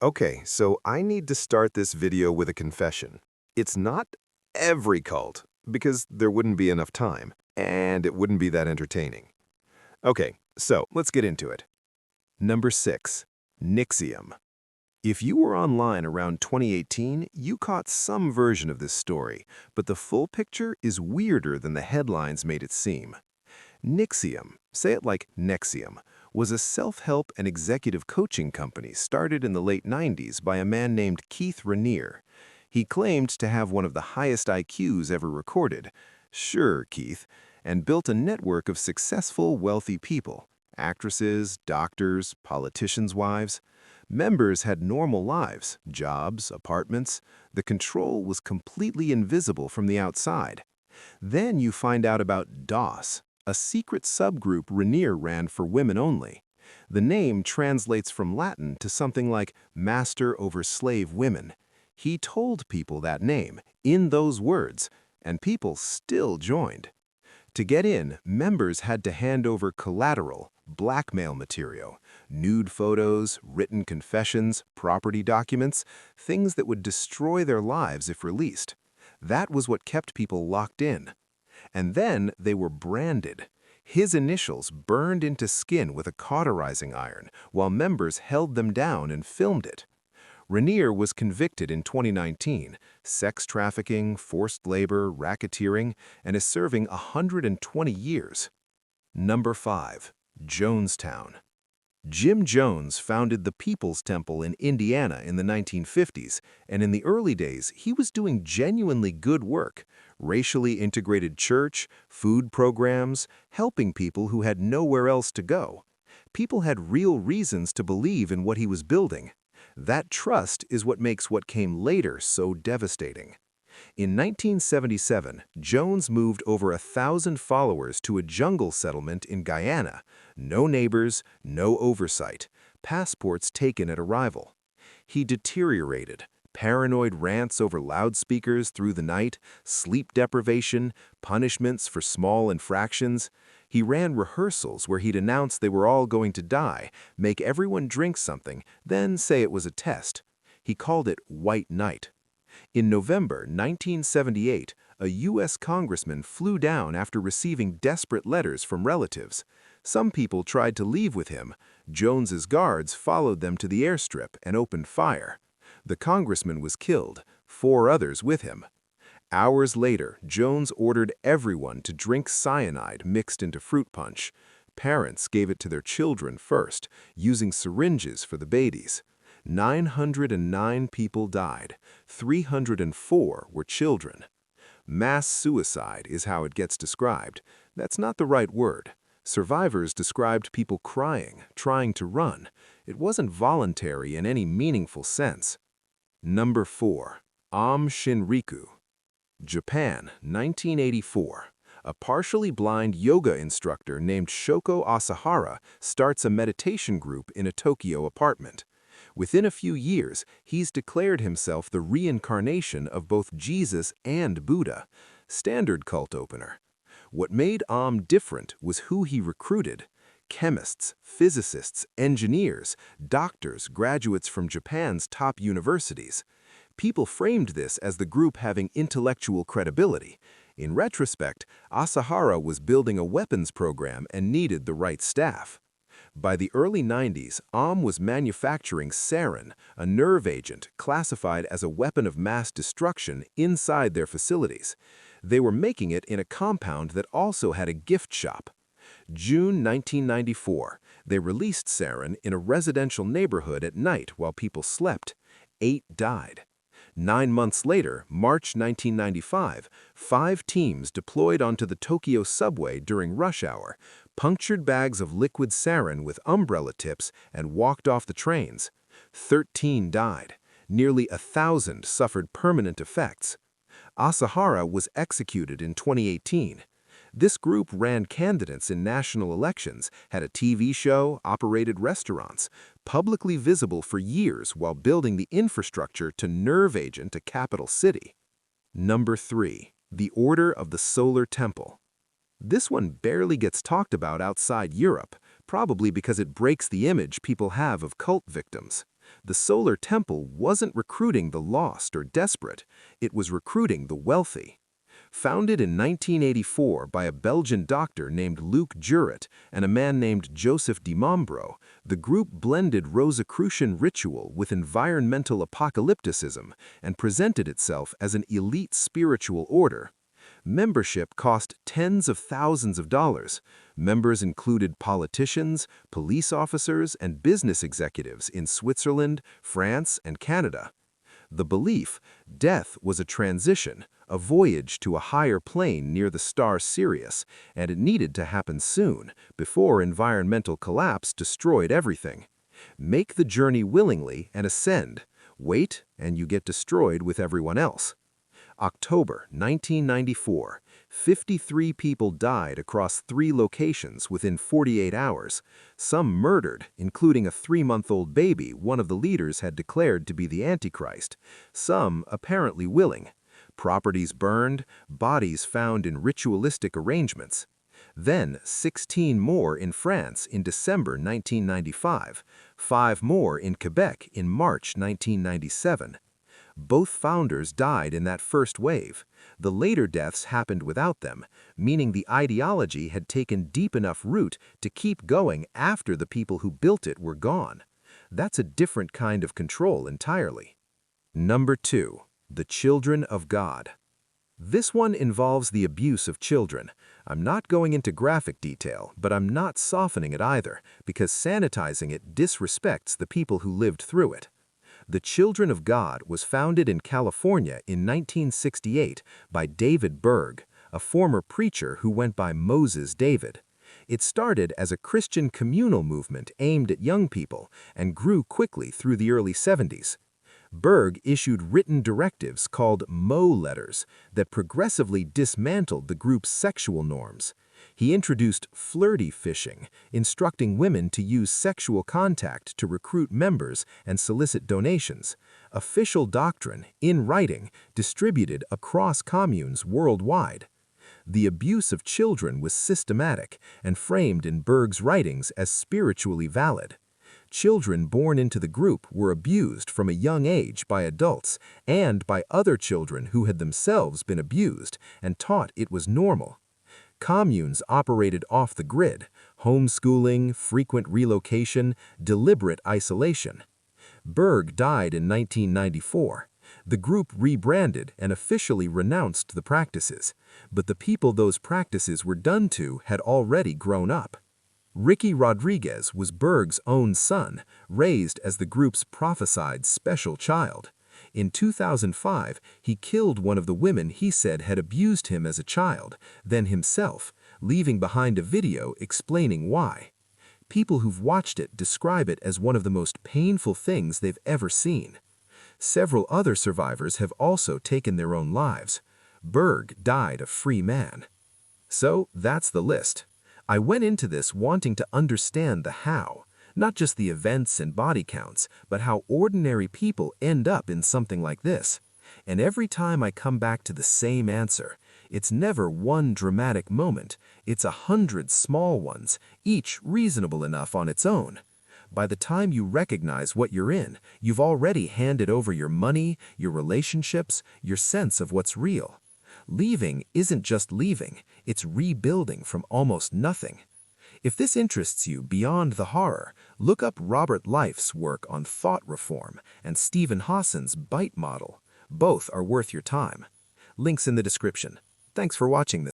Okay, so I need to start this video with a confession. It's not every cult, because there wouldn't be enough time, and it wouldn't be that entertaining. Okay, so let's get into it. Number 6. NXIVM. If you were online around 2018, you caught some version of this story, but the full picture is weirder than the headlines made it seem. NXIVM, say it like Nexium, was a self-help and executive coaching company started in the late 90s by a man named Keith Raniere. He claimed to have one of the highest IQs ever recorded. Sure, Keith, and built a network of successful, wealthy people, actresses, doctors, politicians' wives. Members had normal lives, jobs, apartments. The control was completely invisible from the outside. Then you find out about DOS, a secret subgroup Raniere ran for women only. The name translates from Latin to something like master over slave women. He told people that name, in those words, and people still joined. To get in, members had to hand over collateral, blackmail material, nude photos, written confessions, property documents, things that would destroy their lives if released. That was what kept people locked in. And then they were branded. His initials burned into skin with a cauterizing iron, while members held them down and filmed it. Raniere was convicted in 2019, sex trafficking, forced labor, racketeering, and is serving 120 years. Number 5. Jonestown. Jim Jones founded the People's Temple in Indiana in the 1950s, and in the early days, he was doing genuinely good work, racially integrated church, food programs, helping people who had nowhere else to go. People had real reasons to believe in what he was building. That trust is what makes what came later so devastating. In 1977, Jones moved over 1,000 followers to a jungle settlement in Guyana. No neighbors, no oversight, passports taken at arrival. He deteriorated. Paranoid rants over loudspeakers through the night, sleep deprivation, punishments for small infractions. He ran rehearsals where he'd announce they were all going to die, make everyone drink something, then say it was a test. He called it White Night. In November 1978, a U.S. congressman flew down after receiving desperate letters from relatives. Some people tried to leave with him. Jones's guards followed them to the airstrip and opened fire. The congressman was killed, 4 others with him. Hours later, Jones ordered everyone to drink cyanide mixed into fruit punch. Parents gave it to their children first, using syringes for the babies. 909 people died. 304 were children. Mass suicide is how it gets described. That's not the right word. Survivors described people crying, trying to run. It wasn't voluntary in any meaningful sense. Number 4. Aum Shinrikyo. Japan, 1984. A partially blind yoga instructor named Shoko Asahara starts a meditation group in a Tokyo apartment. Within a few years, he's declared himself the reincarnation of both Jesus and Buddha. Standard cult opener. What made Aum different was who he recruited. Chemists, physicists, engineers, doctors, graduates from Japan's top universities. People framed this as the group having intellectual credibility. In retrospect, Asahara was building a weapons program and needed the right staff. By the early 90s, Aum was manufacturing sarin, a nerve agent classified as a weapon of mass destruction inside their facilities. They were making it in a compound that also had a gift shop. June 1994, they released sarin in a residential neighborhood at night while people slept. 8 died. 9 months later, March 1995, 5 teams deployed onto the Tokyo subway during rush hour, punctured bags of liquid sarin with umbrella tips, and walked off the trains. 13 died. Nearly 1,000 suffered permanent effects. Asahara was executed in 2018. This group ran candidates in national elections, had a TV show, operated restaurants, publicly visible for years while building the infrastructure to nerve agent a capital city. Number 3. The Order of the Solar Temple. This one barely gets talked about outside Europe, probably because it breaks the image people have of cult victims. The Solar Temple wasn't recruiting the lost or desperate, it was recruiting the wealthy. Founded in 1984 by a Belgian doctor named Luc Juret and a man named Joseph de Mombro, the group blended Rosicrucian ritual with environmental apocalypticism and presented itself as an elite spiritual order. Membership cost tens of thousands of dollars. Members included politicians, police officers, and business executives in Switzerland, France, and Canada. The belief, death was a transition, a voyage to a higher plane near the star Sirius, and it needed to happen soon, before environmental collapse destroyed everything. Make the journey willingly and ascend. Wait, and you get destroyed with everyone else. October 1994, 53 people died across 3 locations within 48 hours, some murdered, including a 3-month-old baby one of the leaders had declared to be the Antichrist, some apparently willing. Properties burned, bodies found in ritualistic arrangements. Then 16 more in France in December 1995, 5 more in Quebec in March 1997. Both founders died in that first wave. The later deaths happened without them, meaning the ideology had taken deep enough root to keep going after the people who built it were gone. That's a different kind of control entirely. Number 2. The Children of God. This one involves the abuse of children. I'm not going into graphic detail, but I'm not softening it either, because sanitizing it disrespects the people who lived through it. The Children of God was founded in California in 1968 by David Berg, a former preacher who went by Moses David. It started as a Christian communal movement aimed at young people and grew quickly through the early 70s. Berg issued written directives called Mo letters that progressively dismantled the group's sexual norms. He introduced flirty fishing, instructing women to use sexual contact to recruit members and solicit donations, official doctrine, in writing, distributed across communes worldwide. The abuse of children was systematic and framed in Berg's writings as spiritually valid. Children born into the group were abused from a young age by adults and by other children who had themselves been abused and taught it was normal. Communes operated off the grid, homeschooling, frequent relocation, deliberate isolation. Berg died in 1994. The group rebranded and officially renounced the practices, but the people those practices were done to had already grown up. Ricky Rodriguez was Berg's own son, raised as the group's prophesied special child. In 2005, he killed one of the women he said had abused him as a child, then himself, leaving behind a video explaining why. People who've watched it describe it as one of the most painful things they've ever seen. Several other survivors have also taken their own lives. Berg died a free man. So that's the list. I went into this wanting to understand the how, not just the events and body counts, but how ordinary people end up in something like this. And every time I come back to the same answer, it's never one dramatic moment, it's 100 small ones, each reasonable enough on its own. By the time you recognize what you're in, you've already handed over your money, your relationships, your sense of what's real. Leaving isn't just leaving, it's rebuilding from almost nothing. If this interests you beyond the horror, look up Robert Life's work on thought reform and Stephen Hassan's bite model. Both are worth your time. Links in the description. Thanks for watching this.